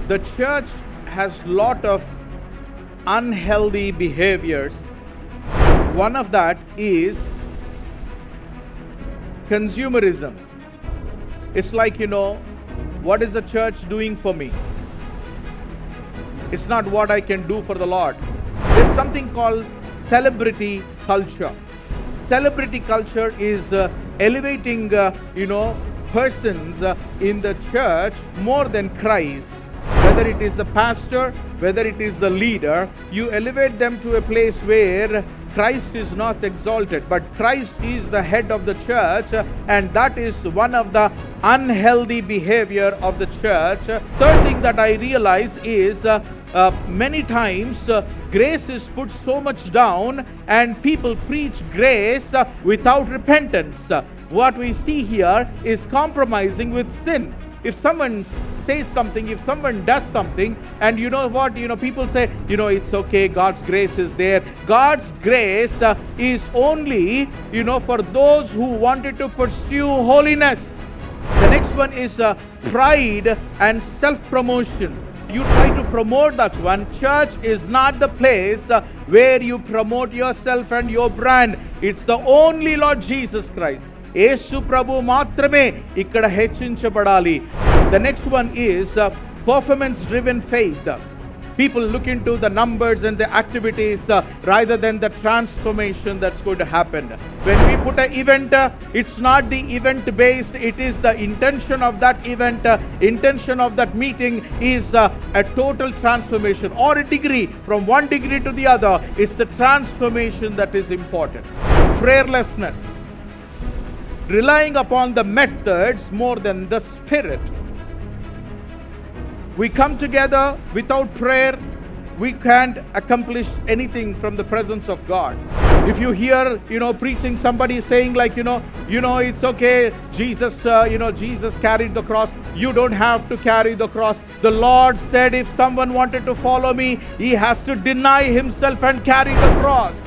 The church has lot of unhealthy behaviors. One of that is consumerism. It's like, what is the church doing for me? It's not what I can do for the Lord. There's something called celebrity culture. Celebrity culture is elevating, persons in the church more than Christ. Whether it is the pastor, whether it is the leader, you elevate them to a place where Christ is not exalted, but Christ is the head of the church, and that is one of the unhealthy behavior of the church. Third thing that I realize is many times grace is put so much down and people preach grace without repentance. What we see here is compromising with sin. If someone says something, if someone does something, and people say, it's okay, God's grace is there. God's grace is only, for those who wanted to pursue holiness. The next one is pride and self-promotion. You try to promote that one. Church is not the place where you promote yourself and your brand. It's the only Lord Jesus Christ. యేసు ప్రభు మాత్రమే ఇక్కడ హెచ్చించబడాలి. The next one is performance driven faith. People look into the numbers and the activities rather than the transformation that's going to happen. When we put an event, it's not the event based, it is the intention of that event, intention of that meeting is a total transformation or a degree from one degree to the other. It's the transformation that is important. Prayerlessness, relying upon the methods more than the spirit. We come together without prayer, we can't accomplish anything from the presence of God. If you hear, preaching somebody saying like, it's okay, Jesus, Jesus carried the cross. You don't have to carry the cross. The Lord said if someone wanted to follow me, he has to deny himself and carry the cross.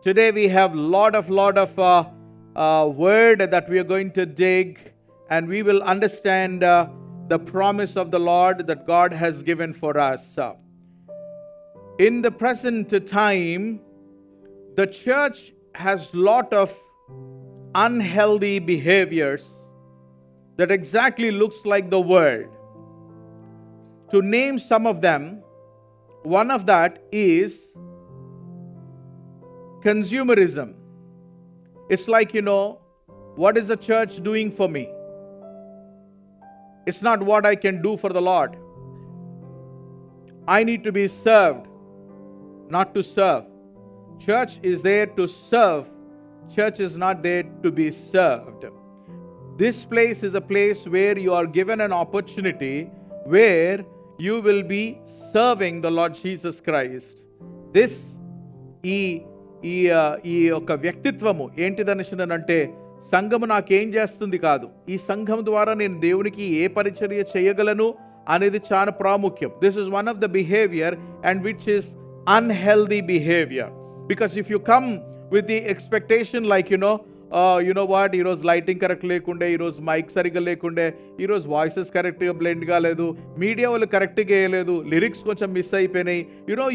Today we have lot of word that we are going to dig, and we will understand the promise of the Lord that God has given for us. In the present time, the church has lot of unhealthy behaviors that exactly looks like the world. To name some of them, one of that is consumerism. It's like, what is the church doing for me? It's not what I can do for the Lord. I need to be served, not to serve. Church is there to serve. Church is not there to be served. This place is a place where you are given an opportunity where you will be serving the Lord Jesus Christ. This ఈ యొక్క వ్యక్తిత్వము ఏంటిదనిషనంటే సంఘము నాకేం చేస్తుంది కాదు, ఈ సంఘం ద్వారా నేను దేవునికి ఏ పరిచర్య చేయగలను అనేది చాలా ప్రాముఖ్యం. This is one of the behaviour and which is unhealthy behaviour. Because if you come with the expectation like what, ఈరోజు లైటింగ్ కరెక్ట్ లేకుండే, ఈరోజు మైక్ సరిగ్గా లేకుండే, ఈరోజు వాయిసెస్ కరెక్ట్గా బ్లెండ్ కాలేదు, మీడియా వాళ్ళు కరెక్ట్గా వేయలేదు, లిరిక్స్ కొంచెం మిస్ అయిపోయినాయి.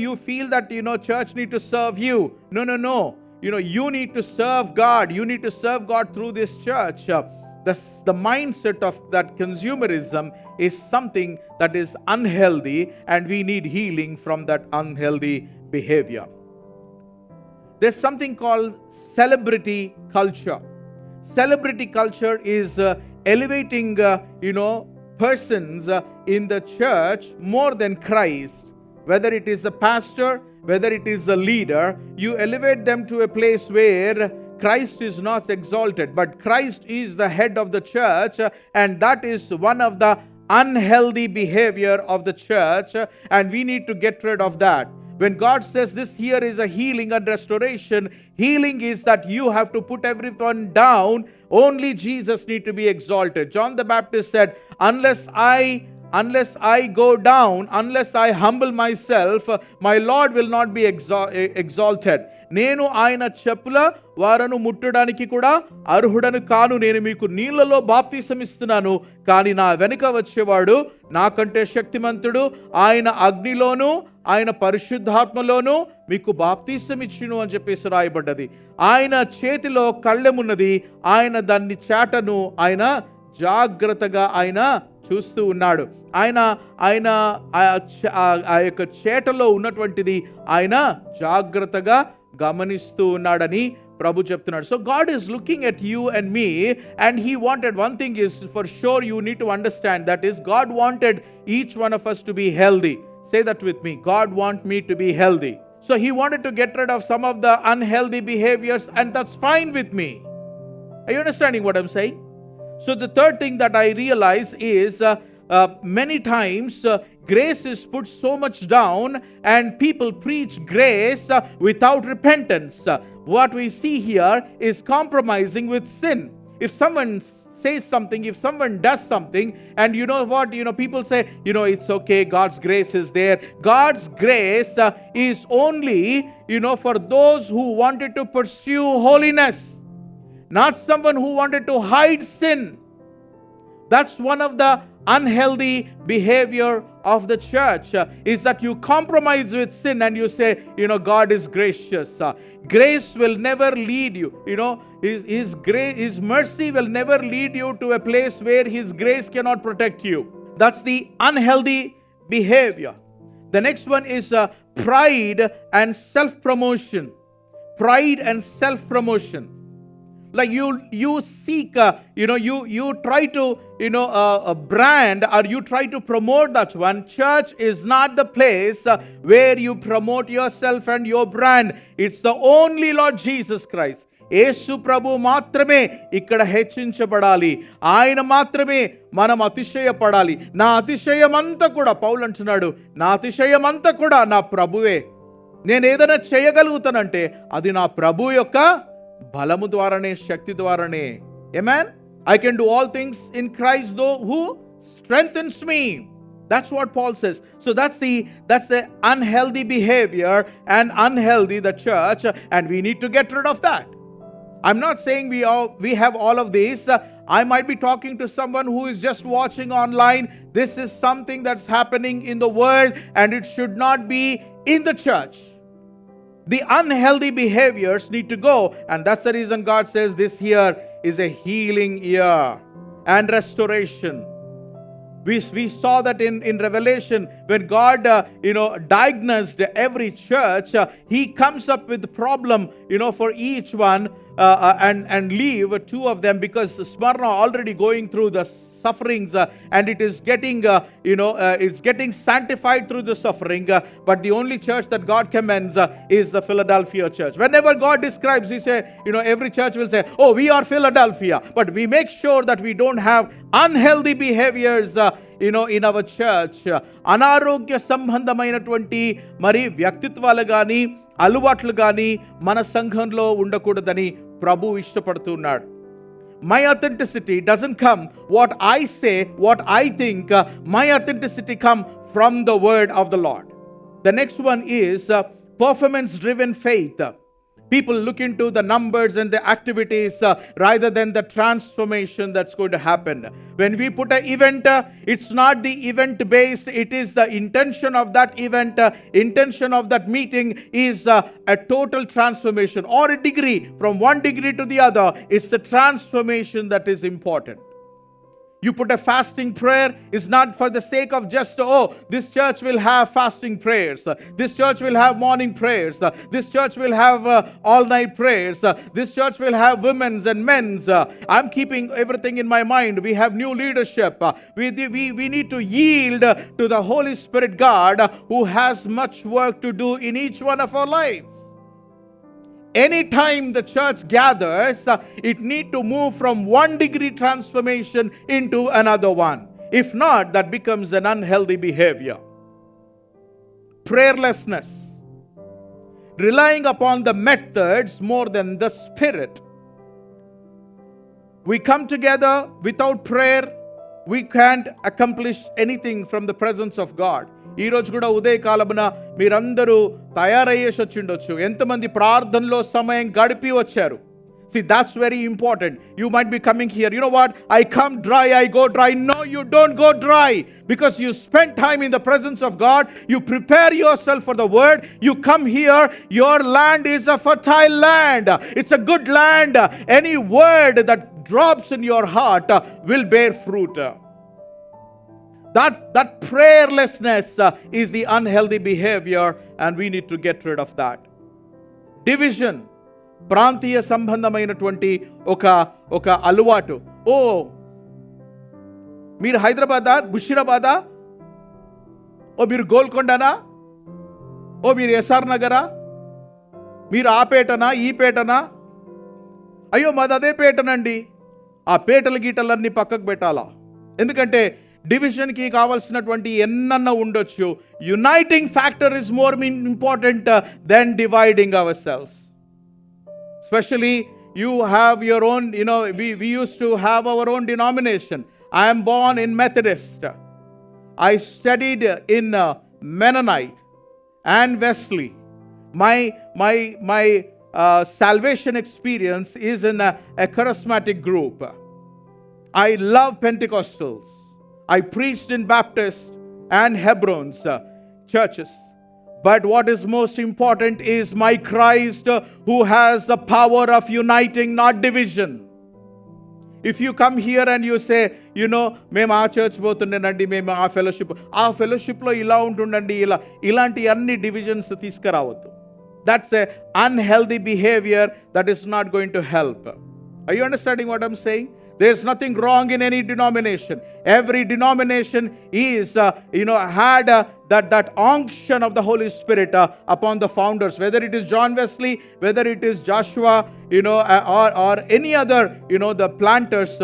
You feel that church need to serve you. No. You need to serve God. You need to serve God through this church. The mindset of that consumerism is something that is unhealthy, and we need healing from that unhealthy behavior. There's something called celebrity culture. Celebrity culture is elevating, persons in the church more than Christ. Whether it is the pastor, whether it is the leader, you elevate them to a place where Christ is not exalted, but Christ is the head of the church, and that is one of the unhealthy behavior of the church, and we need to get rid of that. When God says this here is a healing and restoration, healing is that you have to put everyone down. Only Jesus need to be exalted. John the Baptist said, unless I unless I go down, unless I humble myself, my Lord will not be exalted. నేను ఆయన చెప్పుల వారను ముట్టడానికి కూడా అర్హుడను కాను. నేను మీకు నీళ్లలో baptism ఇస్తున్నాను, కానీ నా వెనుక వచ్చేవాడు నాకంటే శక్తిమంతుడు. ఆయన అగ్నిలోను ఆయన పరిశుద్ధాత్మలోను మీకు బాప్తీసం ఇచ్చును అని చెప్పేసి రాయబడ్డది. ఆయన చేతిలో కళ్ళెమున్నది, ఆయన దాన్ని చాటను ఆయన జాగ్రత్తగా ఆయన చూస్తూ ఉన్నాడు. ఆయన ఆయన ఆ యొక్క చేటలో ఉన్నటువంటిది ఆయన జాగ్రత్తగా గమనిస్తూ ఉన్నాడని ప్రభు చెప్తున్నాడు. So God is looking at you and me, and he wanted one thing is for sure you need to understand, that is God wanted each one of us to be healthy. Say that with me. God want me to be healthy. So he wanted to get rid of some of the unhealthy behaviors, and that's fine with me. Are you understanding what I'm saying? So the third thing that I realize is many times grace is put so much down, and people preach grace without repentance. What we see here is compromising with sin. If someone says something, if someone does something, and you know what, people say, it's okay, God's grace is there. God's grace is only, for those who wanted to pursue holiness, not someone who wanted to hide sin. That's one of the unhealthy behavior of the church, is that you compromise with sin and you say, God is gracious. Grace will never lead you, His grace, His mercy will never lead you to a place where His grace cannot protect you. That's the unhealthy behavior. The next one is pride and self-promotion. Pride and self-promotion. Like you seek, you try to, brand, or you try to promote that one. Church is not the place where you promote yourself and your brand. It's the only Lord Jesus Christ. యేసు ప్రభు మాత్రమే ఇక్కడ హెచ్చించబడాలి, ఆయన మాత్రమే మనం అతిశయపడాలి. నా అతిశయమంతా కూడా, పౌలు అంటున్నాడు, నా అతిశయమంతా కూడా నా ప్రభువే. నేను ఏదైనా చేయగలుగుతానంటే అది నా ప్రభు యొక్క బలము ద్వారానే, శక్తి ద్వారానే. Amen? I can do all things in Christ though who strengthens me. That's what Paul says. So that's the unhealthy behavior and unhealthy the church, and we need to get rid of that. I'm not saying we have all of these. I might be talking to someone who is just watching online. This is something that's happening in the world, and it should not be in the church. The unhealthy behaviors need to go, and that's the reason God says this year is a healing year and restoration. We saw that in Revelation, when God diagnosed every church, He comes up with the problem for each one, and leave two of them, because Smyrna already going through the sufferings, and it is getting it's getting sanctified through the suffering, but the only church that God commends is the Philadelphia church. Whenever God describes, He say, every church will say, oh, we are Philadelphia, but we make sure that we don't have unhealthy behaviors in our church. అనారోగ్య సంబంధమైనటువంటి మరి వ్యక్తిత్వాలు కానీ అలవాట్లు కానీ మన సంఘంలో ఉండకూడదని ప్రభు ఇష్టపడుతున్నాడు. My authenticity doesn't come what I say, what I think. My authenticity come from the word of the Lord. The next one is performance driven faith. People look into the numbers and the activities rather than the transformation that's going to happen. When we put an event, it's not the event based, it is the intention of that event. Intention of that meeting is a total transformation, or a degree from one degree to the other. It's the transformation that is important. You put a fasting prayer, is not for the sake of just, this church will have fasting prayers, this church will have morning prayers, this church will have all night prayers, this church will have women's and men's. I'm keeping everything in my mind. We have new leadership. We need to yield to the Holy Spirit God, who has much work to do in each one of our lives. Anytime the church gathers, it need to move from one degree transformation into another one. If not, that becomes an unhealthy behavior. Prayerlessness, relying upon the methods more than the spirit. We come together without prayer, we can't accomplish anything from the presence of God. ఈ రోజు కూడా ఉదయకాలమున మీరందరూ తయారయ్యేసి వచ్చిండొచ్చు. ఎంతమంది ప్రార్థనలో సమయం గడిపి వచ్చారు? See, that's very important. You might be coming here. You know what? I come dry, I go dry. No, you don't go dry. Because you spend time in the presence of God. You prepare yourself for the word. You come here. Your land is a fertile land. It's a good land. Any word that drops in your heart will bear fruit. That prayerlessness is the unhealthy behavior, and we need to get rid of that. Division, ప్రాంతీయ సంబంధమైనటువంటి ఒక అలవాటు. ఓ మీరు హైదరాబాదా, బుషిరాబాదా, ఓ మీరు గోల్కొండనా, ఓ మీరు SR నగరా, మీరు ఆ పేటనా ఈ పేటనా, అయ్యో మాది అదే పేటనండి. ఆ పేటల గీటలన్నీ పక్కకు పెట్టాలా? ఎందుకంటే డివిజన్కి కావాల్సినటువంటి ఎన్నన్నా ఉండొచ్చు. Uniting factor is more important than dividing ourselves. Especially you have your own, we used to have our own denomination. I am born in Methodist. I studied in Mennonite and Wesley. My salvation experience is in a charismatic group. I love Pentecostals. I preached in Baptist and Hebron's churches. But what is most important is my Christ who has the power of uniting, not division. If you come here and you say, మేము ఆ church పోతుండేనండి, మేము ఆ ఫెలోషిప్లో ఇలా ఉంటుండండి, ఇలాంటి అన్ని divisions తీసుకురావద్దు. That's a unhealthy behavior that is not going to help. Are you understanding what I'm saying? There's nothing wrong in any denomination. Every denomination is, had that unction of the Holy Spirit upon the founders. Whether it is John Wesley, whether it is Joshua, or any other, the planters,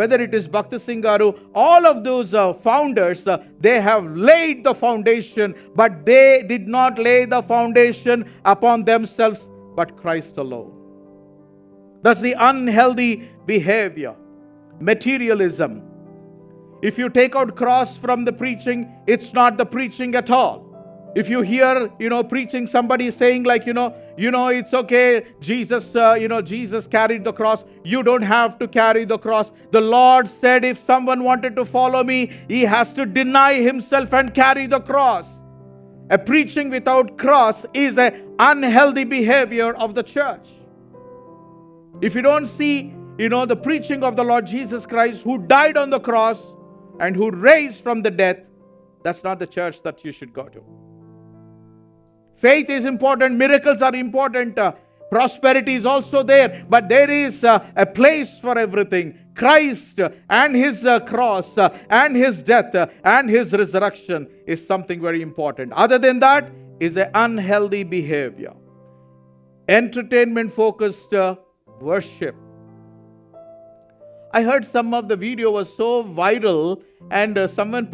whether it is Bhakti Singh Garu, all of those founders, they have laid the foundation, but they did not lay the foundation upon themselves, but Christ alone. That's the unhealthy behavior. Materialism. If you take out cross from the preaching, it's not the preaching at all. If you hear, preaching, somebody saying like, it's okay, Jesus carried the cross. You don't have to carry the cross. The Lord said if someone wanted to follow me, he has to deny himself and carry the cross. A preaching without cross is an unhealthy behavior of the church. If you don't see, the preaching of the Lord Jesus Christ, who died on the cross and who raised from the death, that's not the church that you should go to. Faith is important, miracles are important, prosperity is also there, but there is a place for everything. Christ and his cross and his death and his resurrection is something very important. Other than that is an unhealthy behavior. Entertainment focused worship. I heard some of the video was so viral, and someone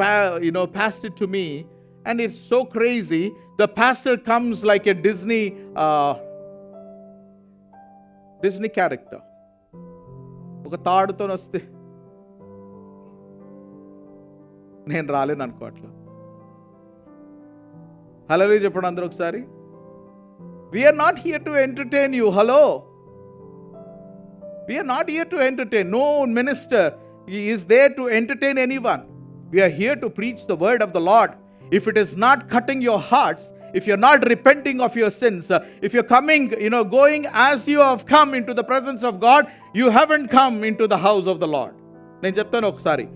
passed it to me, and it's so crazy. The pastor comes like a Disney character. ఒక తాడుతో వస్తే నేను రాలేను అనుకో అట్లా. హల్లెలూయా చెప్పండి అందరూ ఒకసారి. We are not here to entertain you. Hello. We are not here to entertain. No minister is there to entertain anyone. We are here to preach the word of the Lord. If it is not cutting your hearts, if you're not repenting of your sins, if you're coming, going as you have come into the presence of God, you haven't come into the house of the Lord. నేను చెప్తాను ఒకసారి.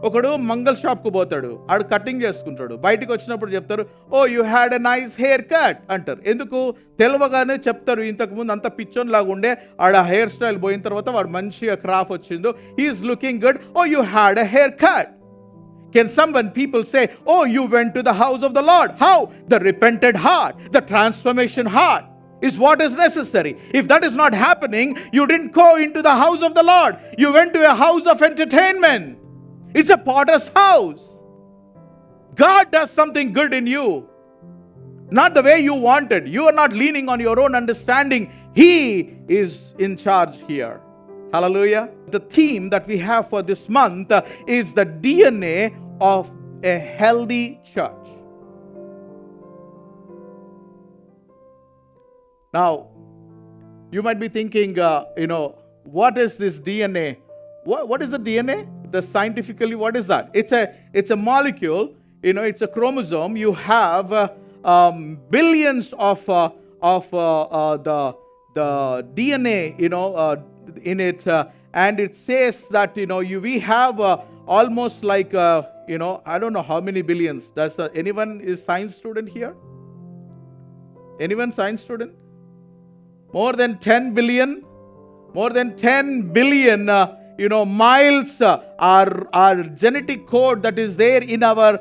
ఒకడు మంగళ షాప్కు పోతాడు, ఆడు cutting చేసుకుంటాడు. బయటికి వచ్చినప్పుడు చెప్తారు, oh you had a nice haircut అంటారు. ఎందుకు తెలవగానే చెప్తారు. ఇంతకుముందు అంత పిచ్చోన్ లాగా ఉండే ఆడ హెయిర్ స్టైల్ పోయిన తర్వాత వాడు మంచిగా క్రాఫ్ వచ్చిందో, he's looking good, oh you had a haircut. Can people say, oh, you went to the house of the Lord? How? The repented heart, the transformation heart is what is necessary. If that is not happening, you didn't go into the house of the Lord. You went to a house of entertainment. It's a potter's house. God does something good in you, not the way you wanted. You are not leaning on your own understanding. He is in charge here. Hallelujah. The theme that we have for this month is the DNA of a healthy church. Now, you might be thinking, what is this DNA? What is the DNA? Scientifically, what is that? It's a molecule. It's a chromosome. You have billions of the DNA, in it, and it says that we have almost like I don't know how many billions. Does anyone is science student here? Anyone science student? More than 10 billion. More than 10 billion. Miles are genetic code that is there in our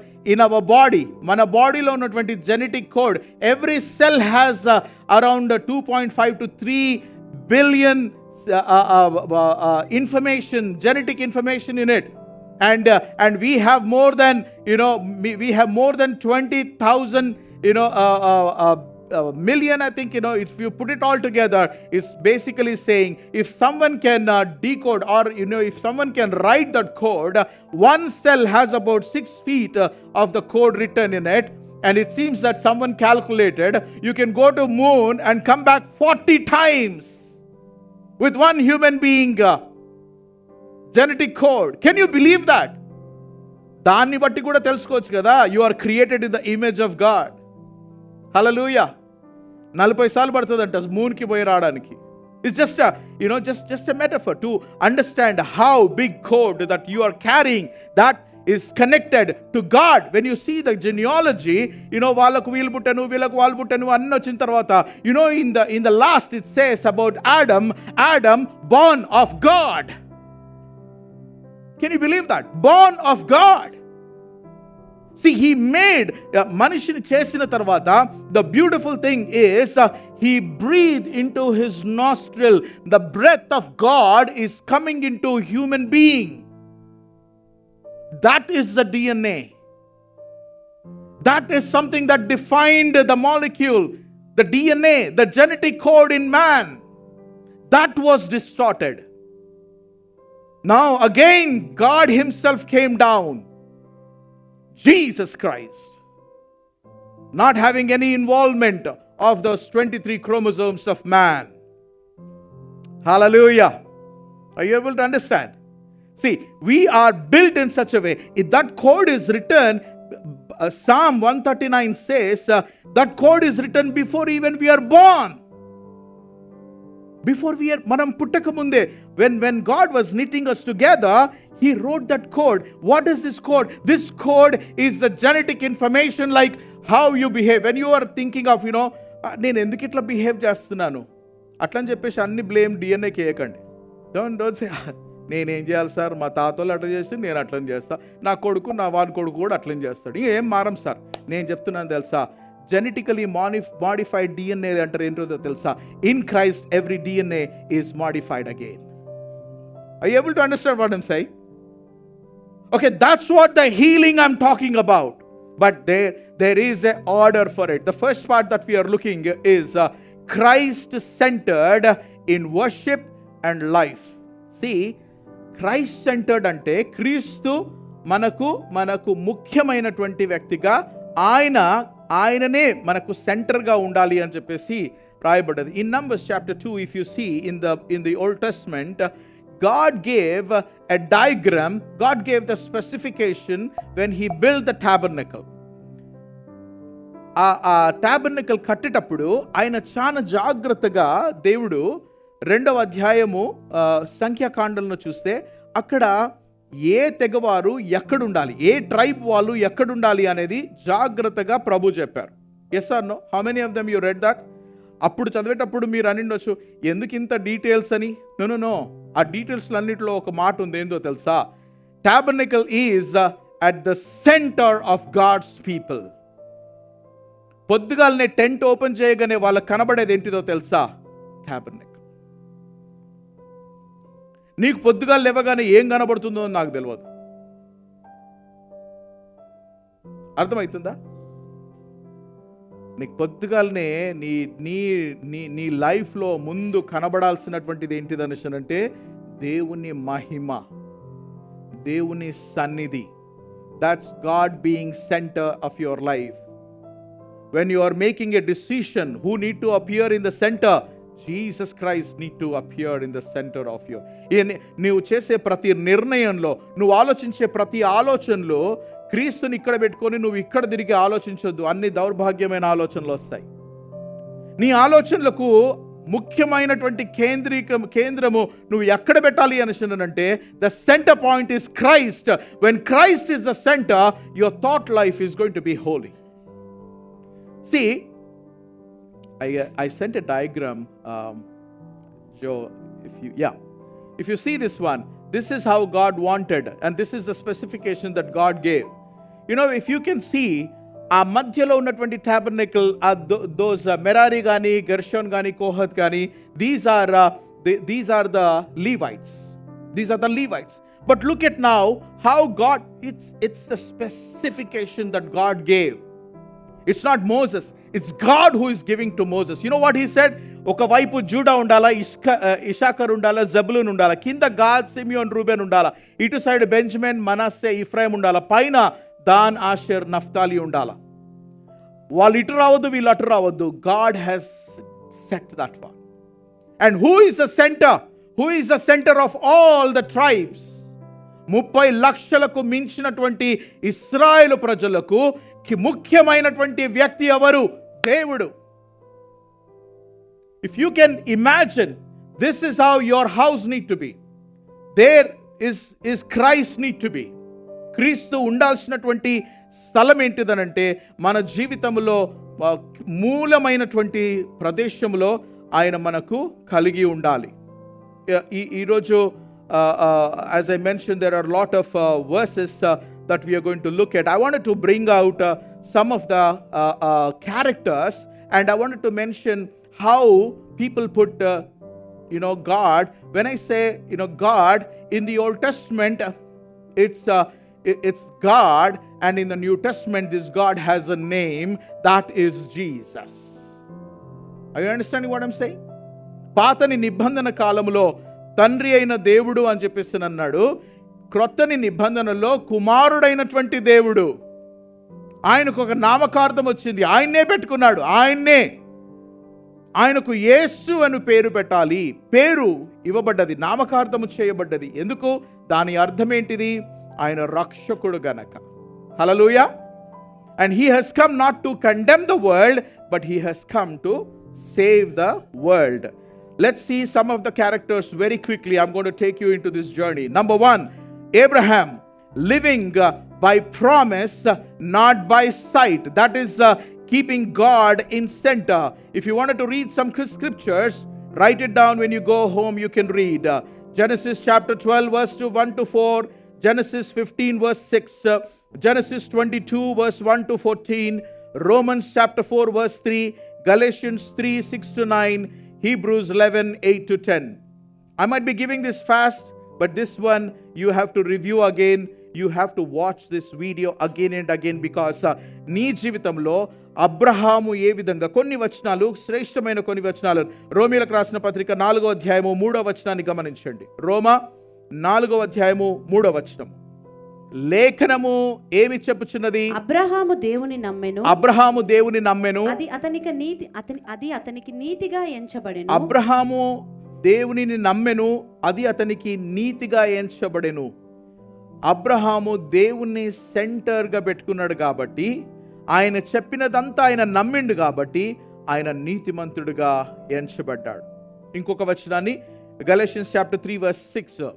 body. Mana body lo ఉన్నటువంటి genetic code. Every cell has around 2.5 to 3 billion information, genetic information in it. And we have more than 20,000 million, I think, if you put it all together, it's basically saying if someone can decode or, if someone can write that code, one cell has about 6 feet of the code written in it. And it seems that someone calculated you can go to moon and come back 40 times with one human being genetic code. Can you believe that? దాన్ని బట్టి కూడా తెలుసుకోవచ్చు కదా, you are created in the image of God. Hallelujah. 40 సార్లు పడుతుందంట మూన్కి పోయి రావడానికి. It's just a metaphor to understand how big code that you are carrying that is connected to God. When you see the genealogy, వాళ్ళకు వీళ్ళు పుట్టను, వీళ్ళకు వాళ్ళు పుట్టను అన్నీ వచ్చిన తర్వాత, in the last it says about Adam born of God. Can you believe that? Born of God. See, he made manishini chesina tarvata, the beautiful thing is he breathed into his nostril. The breath of God is coming into human being. That is the DNA. That is something that defined the molecule, the DNA, the genetic code in man. That was distorted. Now again, God himself came down. Jesus Christ, not having any involvement of those 23 chromosomes of man. Hallelujah. Are you able to understand? See, we are built in such a way. If that code is written, Psalm 139 says, that code is written before even we are born. Before we are, manam puttaka munde, when God was knitting us together, he wrote that code. What is this code? This code is the genetic information, like how you behave. When you are thinking of, నేను ఎందుకు ఇట్లా behave చేస్తున్నాను అట్లని చెప్పేసి అన్ని blame డిఎన్ఏకి వేయకండి. Don't say నేనేం చేయాలి సార్, మా తాతోళ్ళు అట్లా చేస్తే నేను అట్లని చేస్తా, నా కొడుకు నా వాని కొడుకు కూడా అట్లని చేస్తాడు, ఏం మారం సార్. నేను చెప్తున్నాను తెలుసా, జెనెటికలీ మాడిఫైడ్ డిఎన్ఏ అంటారు ఏంటో తెలుసా? In Christ every DNA is modified again. Are you able to understand what I'm saying? Okay, that's what the healing I'm talking about. But there is an order for it. The first part that we are looking is Christ-centered in worship and life. See, Christ-centered ante క్రీస్తు మనకు ముఖ్యమైనటువంటి వ్యక్తిగా ఆయననే మనకు సెంటర్గా ఉండాలి అని చెప్పేసి రాయబడ్డది. In Numbers chapter 2, if you see in the Old Testament, God gave a diagram, God gave the specification when he built the tabernacle. ఆ tabernacle కట్టేటప్పుడు ఆయన చాలా జాగ్రత్తగా దేవుడు 2వ అధ్యాయము సంఖ్యాకాండంలో చూస్తే అక్కడ ఏ తెగవారు ఎక్కడుండాలి, ఏ ట్రైబ్ వాళ్ళు ఎక్కడుండాలి అనేది జాగ్రత్తగా ప్రభు చెప్పారు. Yes or no? How many of them you read that? అప్పుడు చదివేటప్పుడు మీరు అనిండొచ్చు ఎందుకు ఇంత డీటెయిల్స్ అని. నో, ఆ డీటెయిల్స్ అన్నింటిలో ఒక మాట ఉంది, ఏందో తెలుసా? Tabernacle is at the centre of God's people. పొద్దుగాలనే టెంట్ ఓపెన్ చేయగానే వాళ్ళకి కనబడేది ఏంటిదో తెలుసా? టాబర్నకల్. నీకు పొద్దుగాలు లేవగానే ఏం కనబడుతుందో నాకు తెలియదు. అర్థమవుతుందా? నీకు పొద్దుగాలనే నీ నీ నీ నీ లైఫ్లో ముందు కనబడాల్సినటువంటిది ఏంటిది అంటే దేవుని మహిమ, దేవుని సన్నిధి. That's God being center of your life. When you are making a decision, who need to appear in the center? Jesus Christ need to appear in the center of you. నువ్వు చేసే ప్రతి నిర్ణయంలో, నువ్వు ఆలోచించే ప్రతి ఆలోచనలో క్రీస్తుని ఇక్కడ పెట్టుకొని నువ్వు ఇక్కడ తిరిగి ఆలోచించొద్దు. అన్ని దౌర్భాగ్యమైన ఆలోచనలు వస్తాయి. నీ ఆలోచనలకు ముఖ్యమైనటువంటి కేంద్రము నువ్వు ఎక్కడ పెట్టాలి అంటే the centre point is Christ. When Christ is the centre, your thought life is going to be Holi. See, I sent a diagram, Joe, if you see this one, this is how God wanted, and this is the specification that God gave. You know, if you can see, ఆ మధ్యలో ఉన్నటువంటి tabernacle, those మెరారి కానీ, గెర్షోన్ కానీ, కోహత్ కానీ, these are the Levites. These are the Levites. But look at now how God, it's the specification that God gave. It's not Moses. It's God who is giving to Moses. You know what he said? ఒకవైపు JUDA ఉండాలా, ఇషాకర్ ఉండాలా, Zebulun ఉండాలా, కింద గాద్, Simeon, Reuben ఉండాలా, ఇటు side Benjamin, మనస్సే, ఇఫ్రాయిం ఉండాలా, పైన దాన్, ఆషేర్, నఫ్తాలి ఉండాలా. వాళ్ళు ఇటు రావద్దు, వీళ్ళు అటు రావద్దు. God has set that one. And who is the center? Who is the center of all the tribes? 30 లక్షలకు మించినటువంటి ఇశ్రాయేలు ప్రజలకు ముఖ్యమైనటువంటి వ్యక్తి ఎవరు? దేవుడు. If you can imagine, this is how your house need to be. There is Christ need to be. క్రీస్తు ఉండాల్సినటువంటి స్థలం ఏంటిదనంటే మన జీవితంలో మూలమైనటువంటి ప్రదేశంలో ఆయన మనకు కలిగి ఉండాలి. ఈరోజు as I mentioned, there are a lot of verses that we are going to look at. I wanted to bring out some of the characters, and I wanted to mention how people put God. When I say God in the Old Testament, it's God, and in the New Testament this God has a name, that is Jesus. Are you understanding what I'm saying? పాతని నిబంధన కాలంలో తండ్రి అయిన దేవుడు అని చెప్పేసి అన్నాడు. క్రొత్తని నిబంధనలో కుమారుడైనటువంటి దేవుడు, ఆయనకు ఒక నామకార్థం వచ్చింది, ఆయన్నే పెట్టుకున్నాడు. ఆయనకు యేసు అని పేరు పెట్టాలి. పేరు ఇవ్వబడ్డది, నామకార్థము చేయబడ్డది. ఎందుకు? దాని అర్థం ఏంటిది? ఆయన రక్షకుడు గనక. హల్లెలూయా. And he has come not to condemn the world, but he has come to save the world. Let's see some of the characters very quickly. I'm going to take you into this journey. Number 1, Abraham, living by promise, not by sight. That is keeping God in center. If you wanted to read some scriptures, write it down when you go home. You can read Genesis chapter 12 verse 1 to 4, Genesis 15 verse 6, Genesis 22 verse 1 to 14, Romans chapter 4 verse 3, Galatians 3 6 to 9, Hebrews 11 8 to 10. I might be giving this fast, but this one you have to review again. You have to watch this video again and again, because నీ జీవితంలో అబ్రహాము ఏ విధంగా కొన్ని వచనాలు, శ్రేష్టమైన కొన్ని వచనాలు, రోమీయులకు రాసిన పత్రిక 4వ అధ్యాయము 3వ వచనాన్ని గమనించండి. రోమా 4వ అధ్యాయము 3వ వచనం. లేఖనము ఏమి చెప్పుచున్నది? అబ్రహాము దేవుని నమ్మెను, అది అతనికి నీతిగా ఎంచబడెను. అబ్రహాము దేవునిని నమ్మెను, అది అతనికి నీతిగా ఎంచబడెను. అబ్రహాము దేవుణ్ణి సెంటర్గా పెట్టుకున్నాడు కాబట్టి, ఆయన చెప్పినదంతా ఆయన నమ్మిండు కాబట్టి ఆయన నీతిమంతుడుగా ఎంచబడ్డాడు. ఇంకొక వచనాన్ని గలేషియన్స్ చాప్టర్ 3 వర్స్ 6,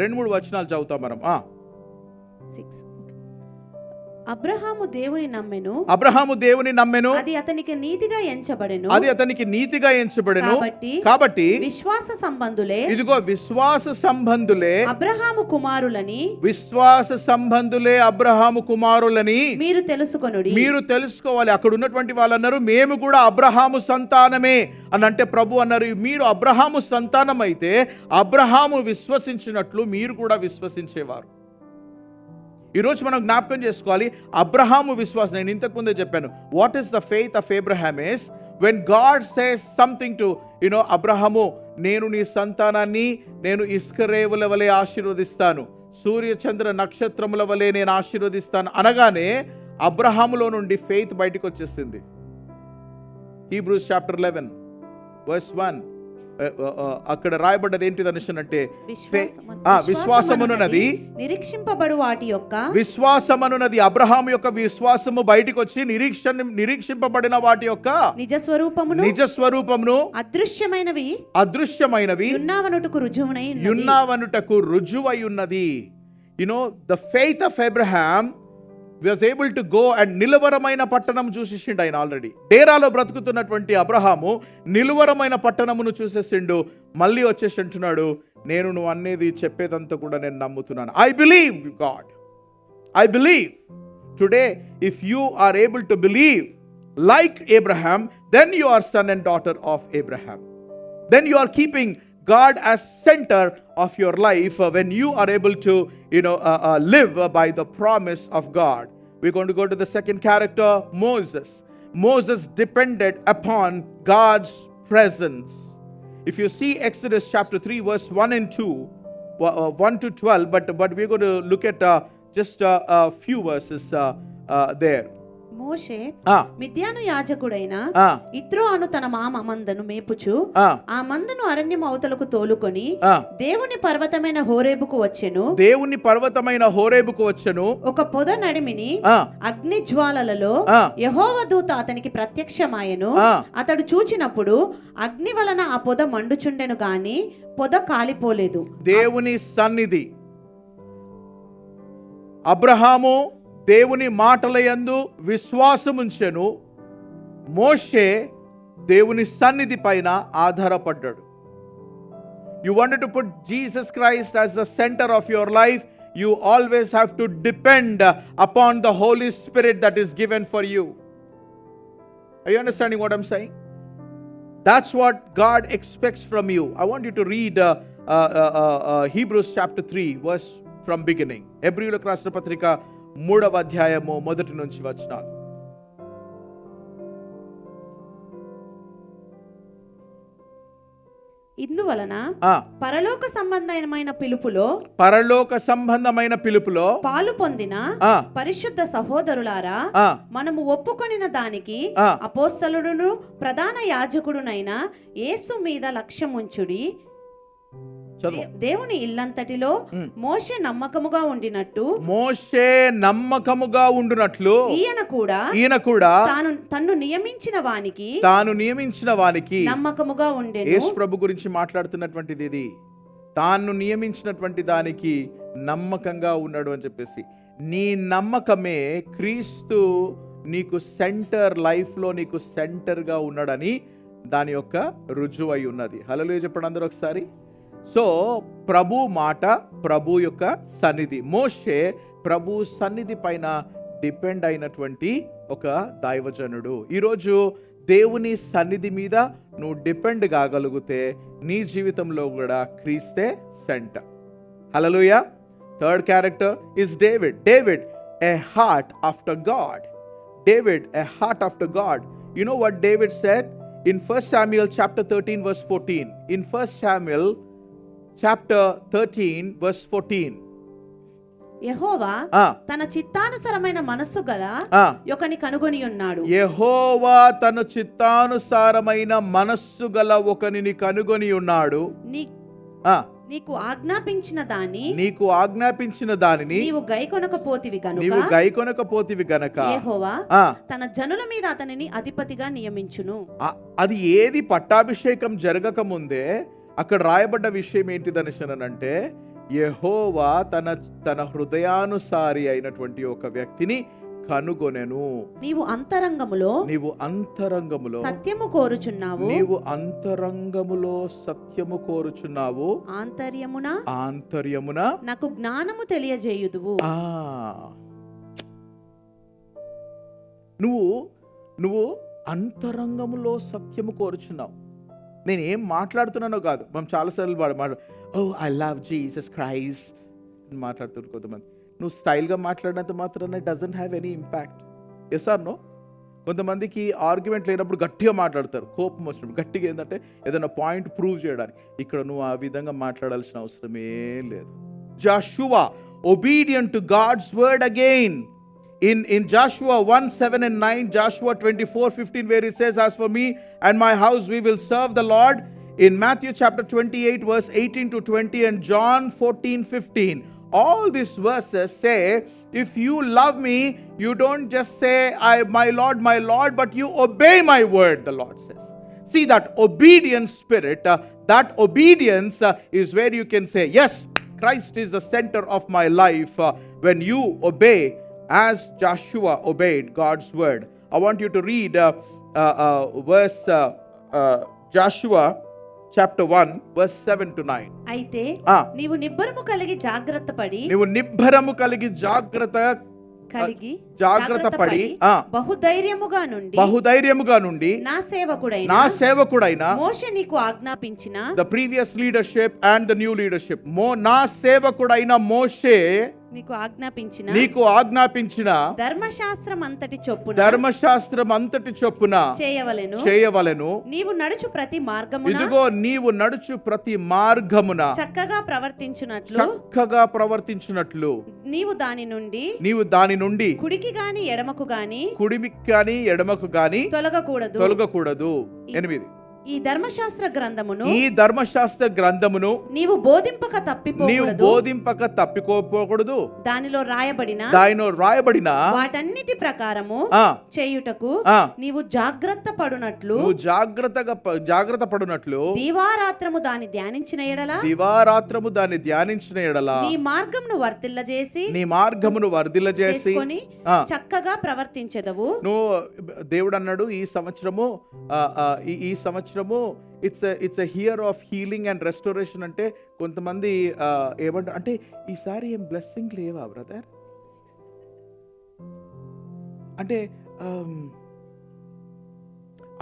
2-3 వచనాలు చదువుతాం మనం. 6. అబ్రహాము దేవుని నమ్మెను, అది అతనికి నీతిగా ఎంచబడెను. కాబట్టి విశ్వాస సంబంధులే, ఇదిగో విశ్వాస సంబంధులే అబ్రహాము కుమారులని మీరు తెలుసుకోవాలి. అక్కడ ఉన్నటువంటి వాళ్ళు అన్నారు, మేము కూడా అబ్రహాము సంతానమే అని అంటే ప్రభు అన్నారు, మీరు అబ్రహాము సంతానం అయితే అబ్రహాము విశ్వసించినట్లు మీరు కూడా విశ్వసించేవారు. ఈరోజు మనం జ్ఞాపకం చేసుకోవాలి, అబ్రహాము విశ్వాసం. నేను ఇంతకు ముందే చెప్పాను, what is the faith of Abraham is when God says something to, Abraham, నేను నీ సంతానాన్ని నేను ఇస్కరేవుల వలె ఆశీర్వదిస్తాను, సూర్యచంద్ర నక్షత్రముల వలె నేను ఆశీర్వదిస్తాను అనగానే అబ్రహాములో నుండి ఫెయిత్ బయటకు వచ్చేసింది. హీబ్రూస్ చాప్టర్ 11 verse 1 అక్కడ రాయబడ్డది ఏంటిది అంటే విశ్వాసమునున్నది నిరీక్షింపబడు వాటి యొక్క విశ్వాసమునున్నది అబ్రహాము యొక్క విశ్వాసము బయటికి వచ్చి నిరీక్షింపబడిన వాటి యొక్క నిజ స్వరూపమును అదృశ్యమైనవి యున్నావనుటకు రుజువై ఉన్నది. the faith of Abraham was able to go and నిలువరమైన పట్టణం చూసేసిండు ఆయన. ఆల్రెడీ డేరాలో బ్రతుకుతున్నటువంటి అబ్రహాము నిలువరమైన పట్టణమును చూసేసిండు. మళ్ళీ వచ్చేసి అంటున్నాడు, నేను నువ్వు అనేది చెప్పేదంతా కూడా నేను నమ్ముతున్నాను. I believe God, I believe. Today if you are able to believe like Abraham, then you are son and daughter of Abraham. Then you are keeping God as center of your life when you are able to live by the promise of God. We're going to go to the second character, Moses. Moses depended upon God's presence. If you see Exodus chapter 3 verse 1 and 2, 1 to 12, but we're going to look at just a few verses there. మోషే మిద్యాను యాజకుడైన ఇత్రో అను తన మామ మందను మేపుచు ఆ మందను అరణ్యం అవతలకు తోలుకొని దేవుని పర్వతమైన హోరేబుకు వచ్చెను. ఒక పొద నడిమిని అగ్ని జ్వాలలలో యెహోవా దూత అతనికి ప్రత్యక్షమాయెను. అతడు చూచినప్పుడు అగ్ని వలన ఆ పొద మండుచుండెను గాని పొద కాలిపోలేదు. దేవుని సన్నిధి. అబ్రహాము దేవుని మాటలయందు విశ్వాసముంచెను. మోషే దేవుని సన్నిధి పైన ఆధారపడ్డాడు. You wanted to put Jesus Christ as the center of your life, you always have to depend upon the Holy Spirit that is given for you. Are you understanding what I'm saying? That's what God expects from you. I want you to read Hebrews chapter 3 verse from beginning. హెబ్రీయులకు రాసిన పత్రిక 3వ అధ్యాయము 1 నుంచి వచనాలు. ఇందువలన పరలోక సంబంధమైన పిలుపులో పాలు పొందిన పరిశుద్ధ సహోదరులారా, మనము ఒప్పుకొనిన దానికి అపోస్తలుడును ప్రధాన యాజకుడునైన యేసు మీద లక్ష్యముంచుడి. దేవుని ఇల్లంతటిలో మోషే నమ్మకముగా ఉండునట్లు ఈయన కూడా తన్ను నియమించిన వానికి నమ్మకముగా ఉండెను. యేసు ప్రభు గురించి మాట్లాడుతున్నటువంటిది ఇది. తాను నియమించినటువంటి దానికి నమ్మకంగా ఉన్నాడు అని చెప్పేసి. నీ నమ్మకమే క్రీస్తు నీకు సెంటర్, లైఫ్ లో నీకు సెంటర్ గా ఉన్నాడని దాని యొక్క రుజువు అయి ఉన్నది. హల్లెలూయా చెప్పండి అందరూ ఒకసారి. సో ప్రభు మాట, ప్రభు యొక్క సన్నిధి. మోషే ప్రభు సన్నిధి పైన డిపెండ్ అయినటువంటి ఒక దైవజనుడు. ఈరోజు దేవుని సన్నిధి మీద నువ్వు డిపెండ్ కాగలిగితే నీ జీవితంలో కూడా క్రీస్తే centre. Hallelujah. Third character is David. David A heart after God. David a heart after God. You know what David said in 1 Samuel chapter 13 verse 14. In 1 Samuel chapter 13 verse 14, యెహోవా తన చిత్తానుసారమైన మనస్సు గల ఒకని కనుగొని ఉన్నాడు. యెహోవా తన చిత్తానుసారమైన మనస్సు గల ఒకనిని కనుగొని ఉన్నాడు. నీకు ఆజ్ఞాపించిన దానిని నీవు గైకొనకపోతివి గనుక యెహోవా తన జనుల మీద అతనిని అధిపతిగా నియమించును. అది ఏది పట్టాభిషేకం జరగక ముందే అక్కడ రాయబడ్డ విషయం ఏంటిదనిసనంటే, యెహోవా తన హృదయానుసారి అయినటువంటి ఒక వ్యక్తిని కనుగొనెను. నీవు అంతరంగములో సత్యము కోరుచున్నావు, ఆంతర్యమున నాకు జ్ఞానము తెలియజేయుదువు. నువ్వు అంతరంగములో సత్యము కోరుచున్నావు. నేను ఏం మాట్లాడుతున్నానో కాదు. మనం చాలాసార్లు ఐ లవ్ జీసస్ క్రైస్ట్ అని మాట్లాడుతున్నారు కొంతమంది. నువ్వు స్టైల్గా మాట్లాడినంత మాత్రాన doesn't have any impact. Yes or no? కొంతమందికి ఆర్గ్యుమెంట్ లేనప్పుడు గట్టిగా మాట్లాడతారు, కోపం వచ్చినప్పుడు గట్టిగా ఏంటంటే ఏదైనా పాయింట్ ప్రూవ్ చేయడానికి. ఇక్కడ నువ్వు ఆ విధంగా మాట్లాడాల్సిన అవసరమే లేదు. Joshua obedient to God's word again. In Joshua 1:7 and 9, Joshua 24:15, where it says, as for me and my house we will serve the Lord. In Matthew chapter 28 verse 18 to 20 and John 14:15, all these verses say, if you love me, you don't just say my Lord, but you obey my word, the Lord says. See that obedient spirit, that obedience is where you can say, yes, Christ is the center of my life. When you obey as Joshua obeyed God's word. I want you to read verse Joshua chapter 1 verse 7 to 9. అయితే నీవు నిబ్బరము కలిగి జాగ్రత్త పడి బహుధైర్యముగా నుండి నా సేవకుడైన మోషే నీకు ఆజ్ఞాపించిన, the previous leadership and the new leadership, నా సేవకుడైన మోషే నీకు ఆజ్ఞాపించిన ధర్మశాస్త్రం అంతటి చొప్పున చేయవలెను. నీవు నడుచు ప్రతి మార్గమున, ఇదిగో నీవు నడుచు ప్రతి మార్గమున చక్కగా ప్రవర్తించునట్లు నీవు దాని నుండి కుడికి గాని ఎడమకు గాని తొలగకూడదు. 8 ఈ ధర్మశాస్త్ర గ్రంథమును నీవు బోధింపక తప్పిపోకూడదు. దానిలో రాయబడిన వాటన్నిటి ప్రకారము చేయుటకు నీవు జాగ్రత్త పడునట్లు దివారాత్రము దాన్ని ధ్యానించిన ఎడల నీ మార్గమును వర్ధిల్లజేసి చక్కగా ప్రవర్తించెదవు. నువ్వు దేవుడు అన్నాడు ఈ సంవత్సరము it's a here of healing and restoration. అంటే కొంతమంది ఏమంటారు అంటే ఈసారి ఏం బ్లెస్సింగ్ లేవా బ్రదర్ అంటే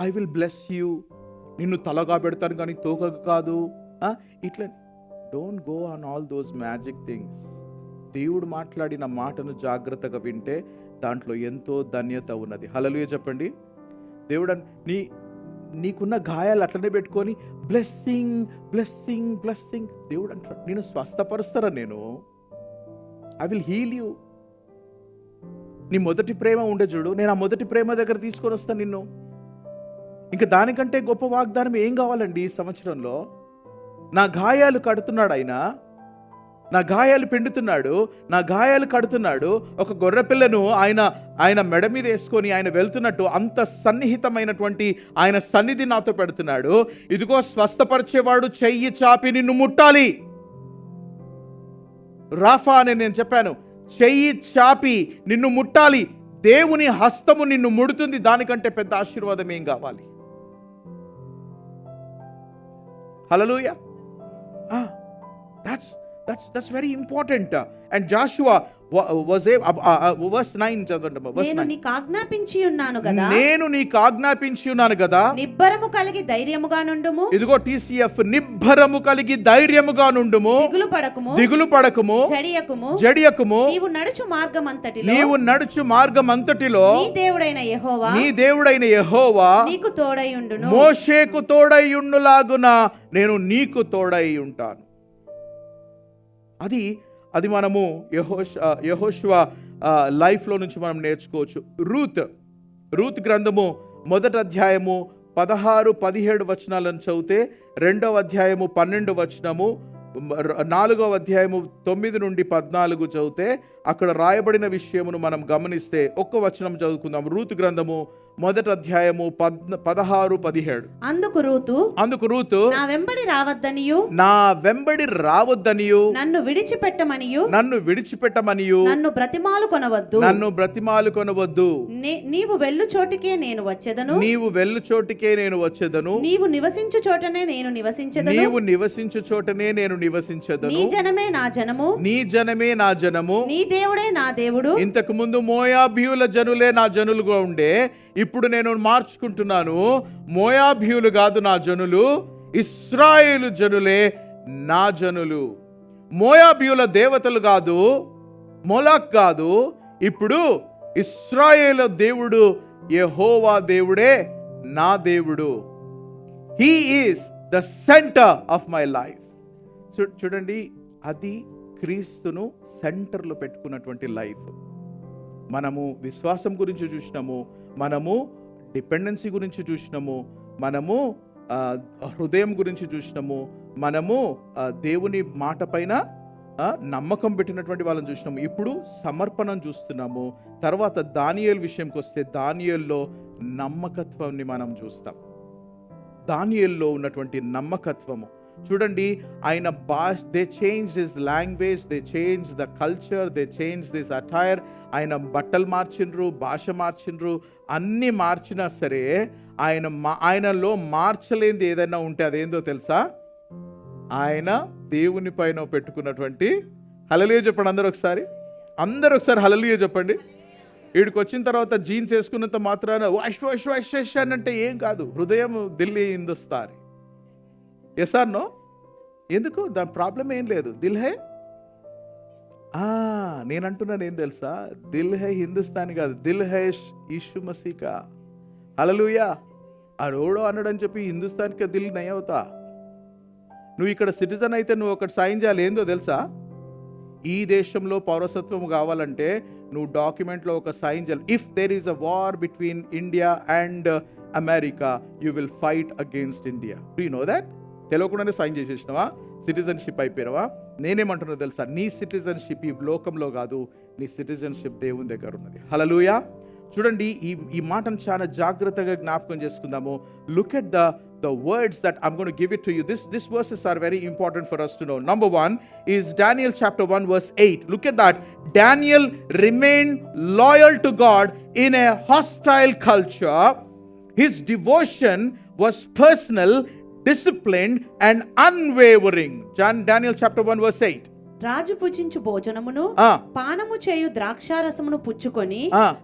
ఐ విల్ బ్లెస్ యూ, నిన్ను తలగా పెడతాను కానీ తోకగా కాదు. ఇట్లా don't go on all those magic things. దేవుడు మాట్లాడిన మాటను జాగ్రత్తగా వింటే దాంట్లో ఎంతో ధన్యత ఉన్నది. హల్లెలూయా చెప్పండి. దేవుడు నీకున్న గాయాలు అట్లనే పెట్టుకొని బ్లెస్సింగ్ బ్లెస్సింగ్ బ్లెస్సింగ్. దేవుడు అంటాడు నేను స్వస్థపరుస్తారా, ఐ విల్ హీల్ యూ. నీ మొదటి ప్రేమ ఉండే చూడు, నేను ఆ మొదటి ప్రేమ దగ్గర తీసుకొని వస్తాను నిన్ను. ఇంకా దానికంటే గొప్ప వాగ్దానం ఏం కావాలండి ఈ సంవత్సరంలో? నా గాయాలు కడుతున్నాడు ఆయన, నా గాయాలు పిండుతున్నాడు, నా గాయాలు కడుతున్నాడు. ఒక గొర్రెపిల్లను ఆయన మెడ మీద వేసుకొని ఆయన వెళ్తున్నట్టు అంత సన్నిహితమైనటువంటి ఆయన సన్నిధి నాతో పెడుతున్నాడు. ఇదిగో స్వస్థపరిచేవాడు చెయ్యి చాపి నిన్ను ముట్టాలి. రాఫా అని నేను చెప్పాను, చెయ్యి చాపి నిన్ను ముట్టాలి. దేవుని హస్తము నిన్ను ముడుతుంది. దానికంటే పెద్ద ఆశీర్వాదం ఏం కావాలి? హల్లెలూయా. That's very important. And Joshua was verse 9 చదవండి. నేను నీకు ఆజ్ఞాపించి ఉన్నాను కదా నిబ్బరము కలిగి ధైర్యముగా నుండుము. ఇదిగో TCF, నిబ్బరము కలిగి ధైర్యముగా నుండుము. దిగులు పడకుము జడియకుము. నీవు నడుచు మార్గమంతటిలో నీ దేవుడైన యెహోవా నీకు తోడై ఉండును. మోషేకు తోడై ఉండులాగున నేను నీకు తోడై ఉంటాను. అది మనము యెహోషువ లైఫ్లో నుంచి మనం నేర్చుకోవచ్చు. రూత్ గ్రంథము 1వ అధ్యాయము 16-17 వచనాలను చదివితే, 2వ అధ్యాయము 12 వచనము, 4వ అధ్యాయము 9 నుండి 14 చదివితే అక్కడ రాయబడిన విషయమును మనం గమనిస్తే ఒక్క వచనం చదువుకుందాం. రూతు గ్రంథము 1వ అధ్యాయము 16-17. అందుకు రూతు నా వెంబడి రావద్దనియు నన్ను విడిచిపెట్టమనియు నన్ను బ్రతిమాలు కొనవద్దు. నీవు వెళ్ళు చోటికే నేను వచ్చెదను. నీవు నివసించు చోటనే నేను నివసించెదను. నీ జనమే నా జనము, నీ దేవుడే నా దేవుడు. ఇంతకు ముందు మోయాబీయుల జనులే నా జనులుగా ఉండే, ఇప్పుడు నేను మార్చుకుంటున్నాను. మోయాబీయులు కాదు నా జనులు, ఇశ్రాయేలు జనులే నా జనులు. మోయాబీయుల దేవతలు కాదు, మొలాక్ కాదు, ఇప్పుడు ఇశ్రాయేలు దేవుడు యెహోవా దేవుడే నా దేవుడు. He is the centre of my life. చూడండి, అది క్రీస్తును సెంటర్లో పెట్టుకున్నటువంటి లైఫ్. మనము విశ్వాసం గురించి చూసినాము, మనము డిపెండెన్సీ గురించి చూసినాము, మనము హృదయం గురించి చూసినాము, మనము దేవుని మాట పైన నమ్మకం పెట్టినటువంటి వాళ్ళని చూసినాము. ఇప్పుడు సమర్పణం చూస్తున్నాము. తర్వాత దానియేలు విషయంకి వస్తే దానియేలులో నమ్మకత్వాన్ని మనం చూస్తాం. దానియేలులో ఉన్నటువంటి నమ్మకత్వము చూడండి. ఆయన they change his language, they change the culture, they change this attire. ఆయన బట్టలు మార్చిండ్రు, భాష మార్చిండ్రు, అన్నీ మార్చినా సరే ఆయనలో మార్చలేనిది ఏదైనా ఉంటే అదేందో తెలుసా? ఆయన దేవుని పైన పెట్టుకున్నటువంటి, హల్లెలూయా చెప్పండి అందరూ ఒకసారి హల్లెలూయా చెప్పండి. వీడికి వచ్చిన తర్వాత జీన్స్ వేసుకున్నంత మాత్రాన వాష్ వాష్ వాష్ వాష్ అని అంటే ఏం కాదు. హృదయం దిల్లీ హిందుస్తానీ. Yes or no? ఎందుకు? దాని ప్రాబ్లం ఏం లేదు. దిల్ హై, నేను అంటున్నాను ఏం తెలుసా, దిల్ హై హిందుస్తానీ కాదు, దిల్ హై యీశు మసీకా. హల్లెలూయా. ఆడోడో అన్నాడని చెప్పి హిందుస్తాన్కి దిల్ నై అవుతా. నువ్వు ఇక్కడ సిటిజన్ అయితే నువ్వు ఒకటి సాయం చేయాలి. ఏందో తెలుసా? ఈ దేశంలో పౌరసత్వం కావాలంటే నువ్వు డాక్యుమెంట్లో ఒక సైన్ చేయాలి. If there is a war between India and America, you will fight against India. Do you know that? తెలియకుండానే సైన్ చేసేసినావా? సిటిజన్షిప్ అయిపోయినావా? నేనేమంటున్నా తెలుసా, నీ సిటిజన్షిప్ ఈ లోకంలో కాదు, నీ సిటిజన్షిప్ దేవుని దగ్గర ఉన్నది. హల్లెలూయా. చూడండి, ఈ మాటను చాలా జాగ్రత్తగా జ్ఞాపకం చేసుకుందాము. Look at the words that I'm going to give it to you. This verses are very important for us to know. Number 1 is Daniel chapter 1 verse 8. Look at that. Daniel remained loyal to God in a hostile culture. His devotion was personal, disciplined and unwavering. Daniel chapter 1 verse 8. రాజు పుచ్చించు భోజనమును పానము చేయు ద్రాక్షారసమును పుచ్చుకొని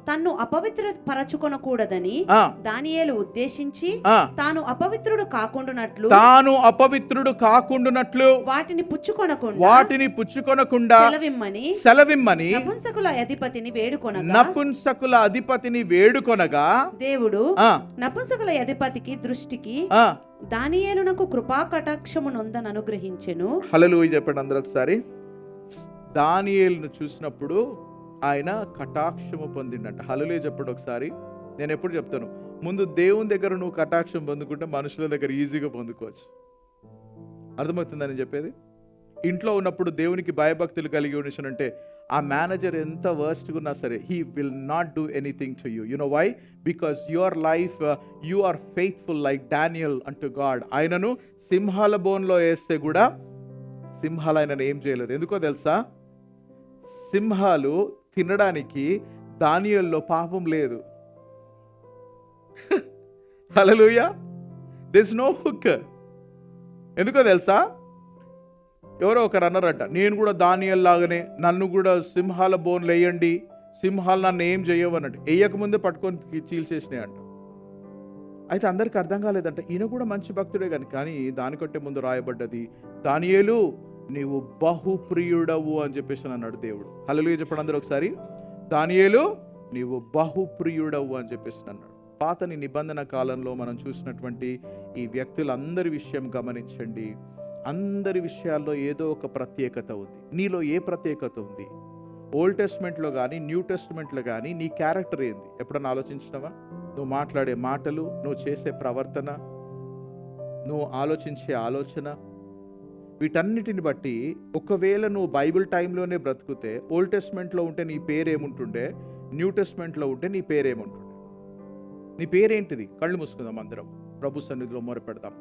తన్ను అపవిత్ర పరచుకొనకూడదని దానియేలు ఉద్దేశించి తాను అపవిత్రుడు కాకుండునట్లు వాటిని పుచ్చుకొనకుండా సెలవిమ్మని నపుంసకుల అధిపతిని వేడుకొనగా దేవుడు నపుంసకుల అధిపతికి దృష్టికి దానియేలునకు కృపా కటాక్షము నొందని అనుగ్రహించెను. హల్లెలూయా చెప్పండి అందరూ ఒకసారి. దానియేలును చూసినప్పుడు ఆయన కటాక్షము పొందిండంట. హల్లెలూయా చెప్పండి ఒకసారి. నేను ఎప్పుడు చెప్తాను, ముందు దేవుని దగ్గర నువ్వు కటాక్షం పొందుకుంటే మనుషుల దగ్గర ఈజీగా పొందుకోవచ్చు. అర్థమవుతుందని చెప్పేది. ఇంట్లో ఉన్నప్పుడు దేవునికి భయభక్తులు కలిగి ఉంటే ఆ మేనేజర్ ఎంత వర్స్ట్గా ఉన్నా సరే, he will not do anything to you. You know why? Because your life you are faithful like Daniel అంటూ గాడ్. ఆయనను సింహాల బోన్లో వేస్తే కూడా సింహాలు ఆయనను ఏం చేయలేదు. ఎందుకో తెలుసా? సింహాలు తినడానికి దానియేలులో పాపం లేదు. Hallelujah. There is no hook. ఎందుకో తెలుసా? ఎవరో ఒకరు అన్నారంట, నేను కూడా దానియేలు లాగానే నన్ను కూడా సింహాల బోన్లు వేయండి, సింహాలు నన్ను ఏం చేయవు అన్నట్టు. వేయకముందే పట్టుకొని చీల్చేసినాయి అంట. అయితే అందరికి అర్థం కాలేదంట, ఈయన కూడా మంచి భక్తుడే కానీ దానికంటే ముందు రాయబడ్డది, దానియేలు నీవు బహుప్రియుడవు అని చెప్పేసి అన్నాడు దేవుడు. హల్లెలూయా చెప్పండి అందరూ ఒకసారి. దానియేలు నీవు బహుప్రియుడవు అని చెప్పేసి అన్నాడు. పాత నిబంధన కాలంలో మనం చూసినటువంటి ఈ వ్యక్తులందరి విషయం గమనించండి. అందరి విషయాల్లో ఏదో ఒక ప్రత్యేకత ఉంది. నీలో ఏ ప్రత్యేకత ఉంది? ఓల్డ్ టెస్ట్మెంట్లో కానీ న్యూ టెస్ట్మెంట్లో కానీ నీ క్యారెక్టర్ ఏంది? ఎప్పుడన్నా ఆలోచించినావా? నువ్వు మాట్లాడే మాటలు, నువ్వు చేసే ప్రవర్తన, నువ్వు ఆలోచించే ఆలోచన, వీటన్నిటిని బట్టి ఒకవేళ నువ్వు బైబిల్ టైంలోనే బ్రతుకుతే ఓల్డ్ టెస్ట్మెంట్లో ఉంటే నీ పేరేముంటుండే, న్యూ టెస్ట్మెంట్లో ఉంటే నీ పేరేముంటుండే? నీ పేరేంటిది? కళ్ళు మూసుకుందాం అందరం, ప్రభు సన్నిధిలో మొరపెడదాం.